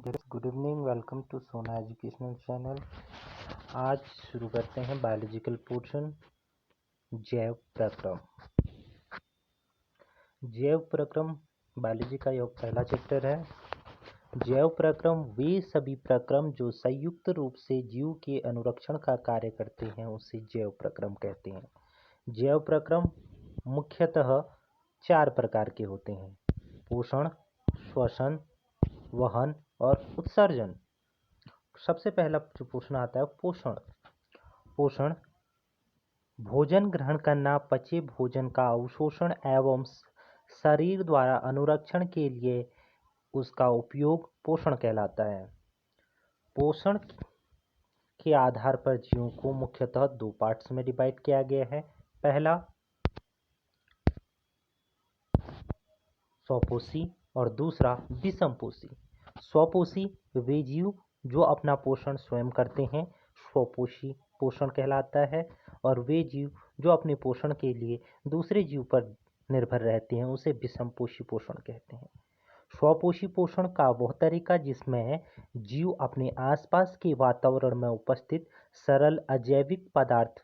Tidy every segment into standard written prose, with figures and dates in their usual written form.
Good evening, welcome to सोना educational channel. आज शुरू करते हैं बायोलॉजिकल पोर्शन, जैव प्रक्रम। जैव प्रक्रम बायोलॉजी का यह पहला चैप्टर है। जैव प्रक्रम वे सभी प्रक्रम जो संयुक्त रूप से जीव के अनुरक्षण का कार्य करते हैं उसे जैव प्रक्रम कहते हैं। जैव प्रक्रम मुख्यतः 4 प्रकार के होते हैं: पोषण, श्वसन, वहन और उत्सर्जन। सबसे पहला जो प्रश्न आता है पोषण। पोषण भोजन ग्रहण करना, पचे भोजन का अवशोषण एवं शरीर द्वारा अनुरक्षण के लिए उसका उपयोग पोषण कहलाता है। पोषण के आधार पर जीवों को मुख्यतः 2 पार्ट्स में डिवाइड किया गया है। पहला स्वपोषी और दूसरा विषमपोषी। स्वपोषी वे जीव जो अपना पोषण स्वयं करते हैं, स्वपोषी पोषण कहलाता है। और वे जीव जो अपने पोषण के लिए दूसरे जीव पर निर्भर रहते हैं उसे विषमपोषी पोषण कहते हैं। स्वपोषी पोषण का वह तरीका जिसमें जीव अपने आसपास के वातावरण में उपस्थित सरल अजैविक पदार्थ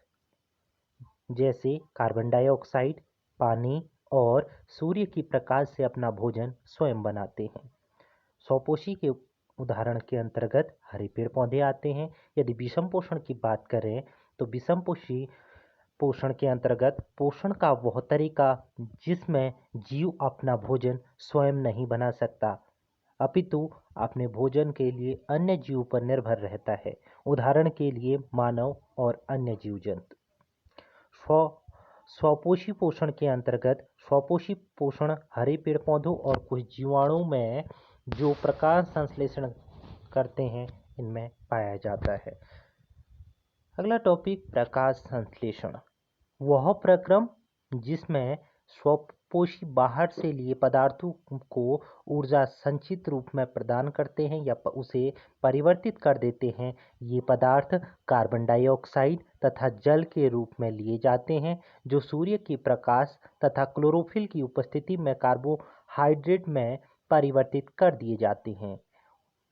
जैसे कार्बन डाइऑक्साइड, पानी और सूर्य की प्रकाश से अपना भोजन स्वयं बनाते हैं। स्वपोषी के उदाहरण के अंतर्गत हरे पेड़ पौधे आते हैं। यदि विषम पोषण की बात करें तो विषम पोषी पोषण के अंतर्गत पोषण का वह तरीका जिसमें जीव अपना भोजन स्वयं नहीं बना सकता अपितु अपने भोजन के लिए अन्य जीव पर निर्भर रहता है। उदाहरण के लिए मानव और अन्य जीव जंतु। स्वपोषी पोषण के अंतर्गत स्वपोषी पोषण हरे पेड़ पौधों और कुछ जीवाणु में जो प्रकाश संश्लेषण करते हैं इनमें पाया जाता है। अगला टॉपिक प्रकाश संश्लेषण। वह प्रक्रम जिसमें स्वपोषी बाहर से लिए पदार्थों को ऊर्जा संचित रूप में प्रदान करते हैं या उसे परिवर्तित कर देते हैं। ये पदार्थ कार्बन डाइऑक्साइड तथा जल के रूप में लिए जाते हैं जो सूर्य के प्रकाश तथा क्लोरोफिल की उपस्थिति में कार्बोहाइड्रेट में परिवर्तित कर दिए जाते हैं।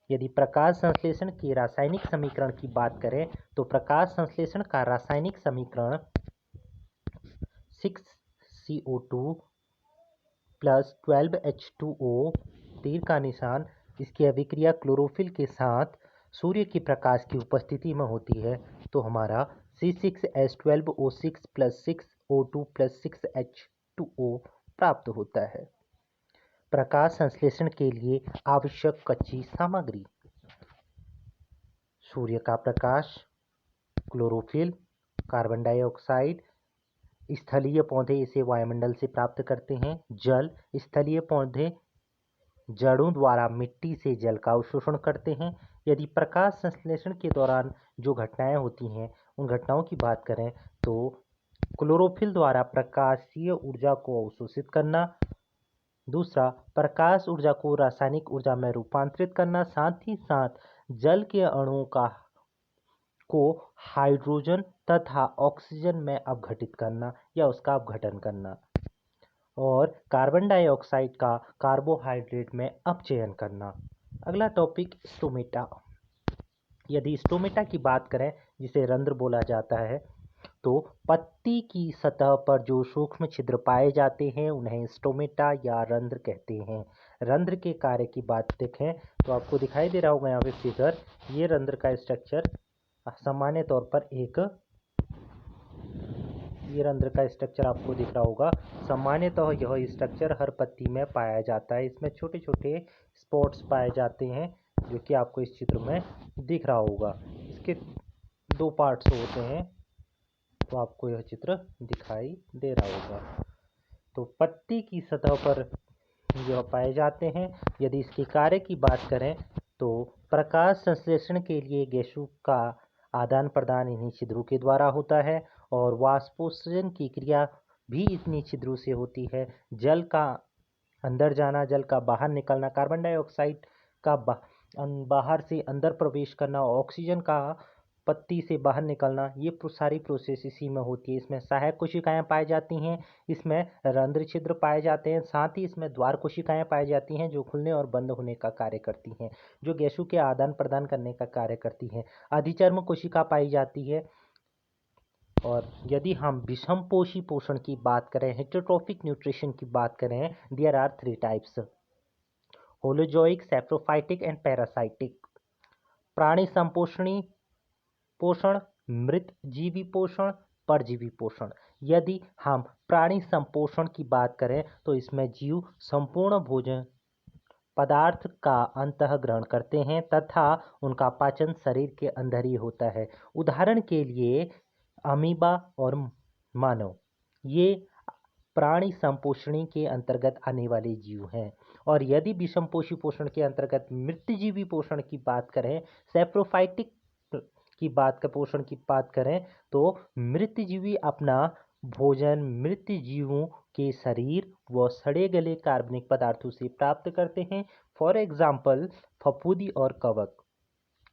यदि प्रकाश संश्लेषण के रासायनिक समीकरण की बात करें तो प्रकाश संश्लेषण का रासायनिक समीकरण 6CO2 + 12H2O, तीर का निशान, इसकी अभिक्रिया क्लोरोफिल के साथ सूर्य के प्रकाश की उपस्थिति में होती है तो हमारा C6H12O6 + 6O2 + 6H2O प्राप्त होता है। प्रकाश संश्लेषण के लिए आवश्यक कच्ची सामग्री: सूर्य का प्रकाश, क्लोरोफिल, कार्बन डाइऑक्साइड, स्थलीय पौधे इसे वायुमंडल से प्राप्त करते हैं, जल, स्थलीय पौधे जड़ों द्वारा मिट्टी से जल का अवशोषण करते हैं। यदि प्रकाश संश्लेषण के दौरान जो घटनाएं होती हैं उन घटनाओं की बात करें तो क्लोरोफिल द्वारा प्रकाशीय ऊर्जा को अवशोषित करना, दूसरा प्रकाश ऊर्जा को रासायनिक ऊर्जा में रूपांतरित करना, साथ ही साथ जल के अणुओं को हाइड्रोजन तथा ऑक्सीजन में अपघटित करना या उसका अपघटन करना, और कार्बन डाइऑक्साइड का कार्बोहाइड्रेट में अपचयन करना। अगला टॉपिक स्टोमेटा। यदि स्टोमेटा की बात करें जिसे रंध्र बोला जाता है तो पत्ती की सतह पर जो सूक्ष्म छिद्र पाए जाते हैं उन्हें स्टोमेटा या रंध्र कहते हैं। रंध्र के कार्य की बात देखें तो आपको दिखाई दे रहा होगा यहाँ पे फिगर। ये रंध्र का स्ट्रक्चर सामान्य तौर पर ये रंध्र का स्ट्रक्चर आपको दिख रहा होगा। सामान्यतः यह स्ट्रक्चर हर पत्ती में पाया जाता है। इसमें छोटे छोटे स्पॉट्स पाए जाते हैं जो कि आपको इस चित्र में दिख रहा होगा। इसके 2 पार्ट्स होते हैं तो आपको यह चित्र दिखाई दे रहा होगा। तो पत्ती की सतह पर यह पाए जाते हैं। यदि इसके कार्य की बात करें तो प्रकाश संश्लेषण के लिए गैसों का आदान प्रदान इन्हीं छिद्रों के द्वारा होता है और वाष्पोत्सर्जन की क्रिया भी इन्हीं छिद्रों से होती है। जल का अंदर जाना, जल का बाहर निकलना, कार्बन डाइऑक्साइड का बाहर से अंदर प्रवेश करना, ऑक्सीजन का पत्ती से बाहर निकलना, ये सारी प्रोसेस इसी में होती है। इसमें सहायक कोशिकाएं पाई जाती हैं, इसमें रंध्र छिद्र पाए जाते हैं, साथ ही इसमें द्वार कोशिकाएं पाई जाती हैं जो खुलने और बंद होने का कार्य करती हैं, जो गैसों के आदान प्रदान करने का कार्य करती हैं। अधिचर्म कोशिका पाई जाती है। और यदि हम विषमपोषी पोषण की बात करें, हेटेरोट्रॉफिक न्यूट्रिशन की बात करें, there are 3 types: holozoic, saprophytic and parasitic. प्राणी संपोषणी पोषण, मृत जीवी पोषण, परजीवी पोषण। यदि हम प्राणी संपोषण की बात करें तो इसमें जीव संपूर्ण भोजन पदार्थ का अंतःग्रहण करते हैं तथा उनका पाचन शरीर के अंदर ही होता है। उदाहरण के लिए अमीबा और मानव, ये प्राणी संपोषणी के अंतर्गत आने वाले जीव हैं। और यदि विषमपोषी पोषण के अंतर्गत मृतजीवी पोषण की बात करें, सैप्रोफाइटिक की पोषण की बात करें, तो मृतजीवी अपना भोजन मृत जीवों के शरीर व सड़े गले कार्बनिक पदार्थों से प्राप्त करते हैं। फॉर एग्जाम्पल फफूंदी और कवक।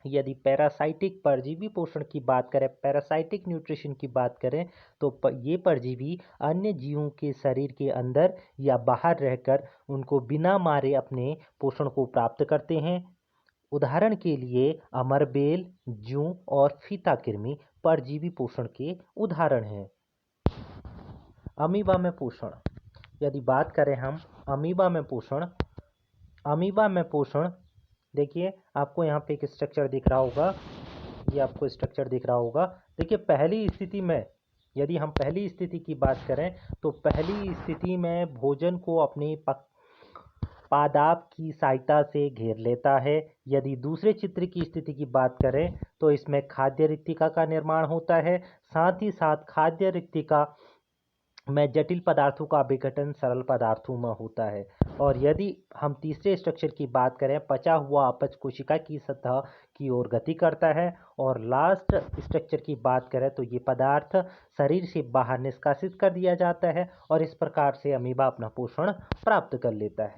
यदि पैरासाइटिक परजीवी पोषण की बात करें, पैरासाइटिक न्यूट्रिशन की बात करें, तो ये परजीवी अन्य जीवों के शरीर के अंदर या बाहर रहकर उनको बिना मारे अपने पोषण को प्राप्त करते हैं। उदाहरण के लिए अमरबेल, जूं और फीता कृमि परजीवी पोषण के उदाहरण हैं। अमीबा में पोषण, यदि बात करें हम अमीबा में पोषण, देखिए आपको यहाँ पे एक स्ट्रक्चर दिख रहा होगा, ये आपको स्ट्रक्चर दिख रहा होगा। देखिए पहली स्थिति में, यदि हम पहली स्थिति की बात करें तो पहली स्थिति में भोजन को अपने पादाप की सहायता से घेर लेता है। यदि दूसरे चित्र की स्थिति की बात करें तो इसमें खाद्य रिक्तिका का निर्माण होता है, साथ ही साथ खाद्य रिक्तिका में जटिल पदार्थों का विघटन सरल पदार्थों में होता है। और यदि हम तीसरे स्ट्रक्चर की बात करें, पचा हुआ अपच कोशिका की सतह की ओर गति करता है। और लास्ट स्ट्रक्चर की बात करें तो ये पदार्थ शरीर से बाहर निष्कासित कर दिया जाता है और इस प्रकार से अमीबा अपना पोषण प्राप्त कर लेता है।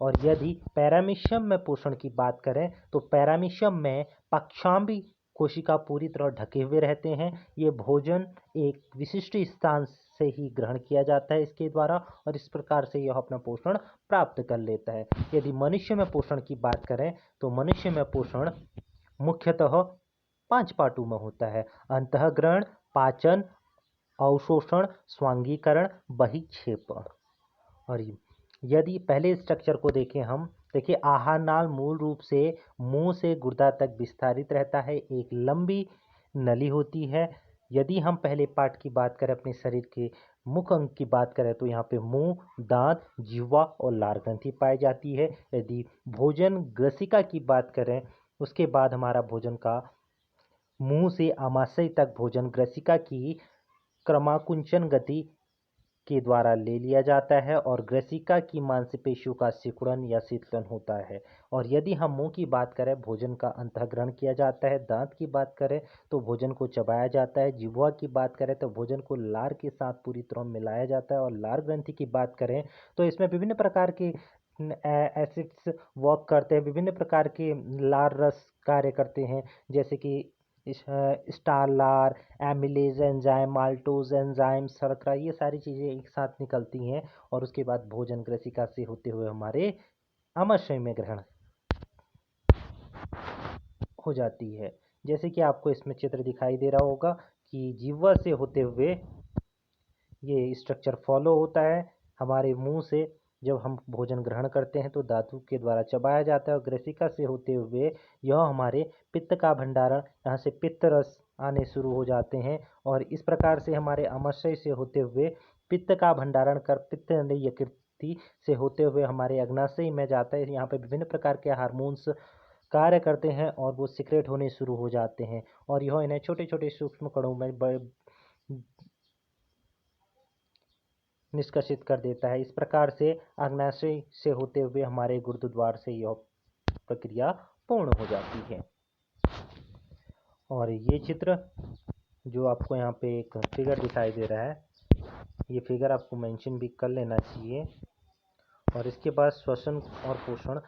और यदि पैरामीशियम में पोषण की बात करें तो पैरामीशियम में पक्षाम्बी कोशिका पूरी तरह ढके हुए रहते हैं। ये भोजन एक विशिष्ट स्थान से ही ग्रहण किया जाता है इसके द्वारा, और इस प्रकार से यह अपना पोषण प्राप्त कर लेता है। यदि मनुष्य में पोषण की बात करें तो मनुष्य में पोषण मुख्यतः 5 पार्टों में होता है: अंतःग्रहण, पाचन, अवशोषण, स्वांगीकरण, बहिक्षेपण। और यदि पहले स्ट्रक्चर को देखें हम, देखिए आहार नाल मूल रूप से मुंह से गुर्दा तक विस्तारित रहता है, एक लंबी नली होती है। यदि हम पहले पार्ट की बात करें, अपने शरीर के मुख्य अंग की बात करें, तो यहाँ पे मुंह, दांत, जिह्वा और लार ग्रंथि पाई जाती है। यदि भोजन ग्रसिका की बात करें, उसके बाद हमारा भोजन का मुंह से आमाशय तक भोजन ग्रसिका की क्रमाकुंचन गति के द्वारा ले लिया जाता है और ग्रसिका की मांसपेशियों का सिकुड़न या शीतलन होता है। और यदि हम मुंह की बात करें, भोजन का अंतःग्रहण किया जाता है। दांत की बात करें तो भोजन को चबाया जाता है। जिह्वा की बात करें तो भोजन को लार के साथ पूरी तरह मिलाया जाता है। और लार ग्रंथि की बात करें तो इसमें विभिन्न प्रकार के एसिड्स वर्क करते हैं, विभिन्न प्रकार के लार रस कार्य करते हैं, जैसे कि स्टारलार, एमिलेज एंजाइम, माल्टोज एंजाइम, शर्करा, ये सारी चीज़ें एक साथ निकलती हैं और उसके बाद भोजन ग्रसिका से होते हुए हमारे आमाशय में ग्रहण हो जाती है। जैसे कि आपको इसमें चित्र दिखाई दे रहा होगा कि जिह्वा से होते हुए ये स्ट्रक्चर फॉलो होता है। हमारे मुंह से जब हम भोजन ग्रहण करते हैं तो धातु के द्वारा चबाया जाता है और ग्रसिका से होते हुए यह हमारे पित्त का भंडारण, यहाँ से पित्त रस आने शुरू हो जाते हैं और इस प्रकार से हमारे आमाशय से होते हुए पित्त का भंडारण कर पित्त यकृति से होते हुए हमारे अग्नाशय में जाता है। यहाँ पे विभिन्न प्रकार के हार्मोन्स कार्य करते हैं और वो सिक्रेट होने शुरू हो जाते हैं और यह इन्हें छोटे छोटे सूक्ष्म कणों में निष्कासित कर देता है। इस प्रकार से अग्नाशय से होते हुए हमारे गुरुद्वार से यह प्रक्रिया पूर्ण हो जाती है। और ये चित्र जो आपको यहाँ पे एक फिगर दिखाई दे रहा है, ये फिगर आपको मेंशन भी कर लेना चाहिए। और इसके बाद श्वसन और पोषण